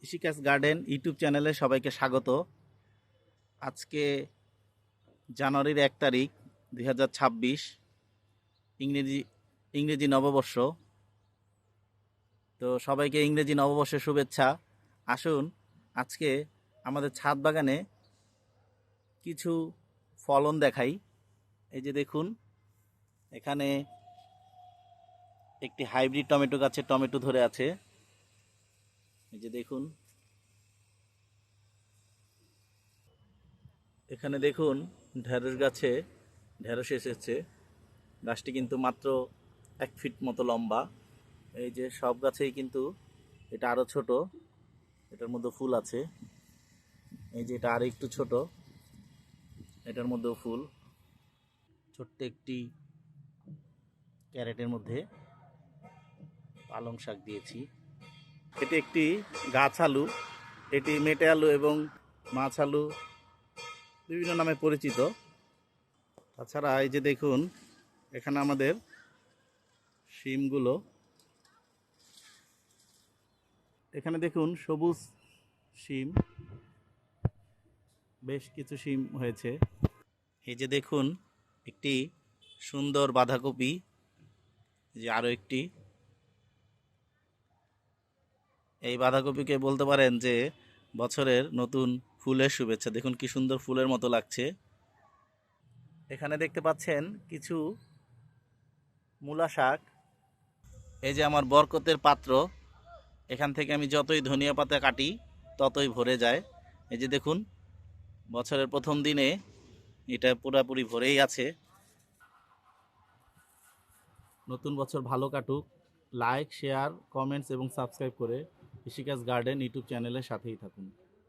কৃষিকাজ garden YouTube চ্যানেলে সবাইকে স্বাগত। আজকে জানুয়ারির 1 তারিখ 2026, ইংরেজি ইংরেজি নববর্ষ। তো সবাইকে ইংরেজি নববর্ষের শুভেচ্ছা। আসুন আজকে আমাদের ছাদ বাগানে কিছু ফলন দেখাই। এই যে দেখুন, এখানে একটি হাইব্রিড টমেটো গাছের টমেটো ধরে আছে। এই যে দেখুন, এখানে দেখুন ঢেঁড়স গাছে ঢেঁড়স এসেছে। গাছটি কিন্তু মাত্র 1 ফিট মতো লম্বা। এই যে সব গাছেই কিন্তু এটা আরো ছোট, এটার মধ্যে ফুল আছে। এই যে এটা আরো একটু ছোট, এটার মধ্যেও ফুল। ছোট্ট একটি ক্যারেটের মধ্যে পালং শাক দিয়েছি। এটি একটি গাছ আলু, এটি মেটে আলু এবং মাছ আলু বিভিন্ন নামে পরিচিত। তাছাড়া এই যে দেখুন, এখানে আমাদের শিমগুলো, এখানে দেখুন সবুজ শিম, বেশ কিছু শিম হয়েছে। এই যে দেখুন একটি সুন্দর বাঁধাকপি, যে আরো একটি। এই বাঁধাকপিকে বলতে পারেন যে বছরের নতুন ফুলের শুভেচ্ছা। দেখুন কি সুন্দর ফুলের মতো লাগছে। এখানে দেখতে পাচ্ছেন কিছু মূলা শাক। এই যে আমার বরকতের পাত্র, এখান থেকে আমি যতই ধনিয়া পাতা কাটি ততই ভরে যায়। এই যে দেখুন, বছরের প্রথম দিনে এটা পুরাপুরি ভরেই আছে। নতুন বছর ভালো কাটুক। লাইক, শেয়ার, কমেন্টস এবং সাবস্ক্রাইব করে কৃষিকাজ গার্ডেন ইউটিউব চ্যানেলের সাথেই থাকুন।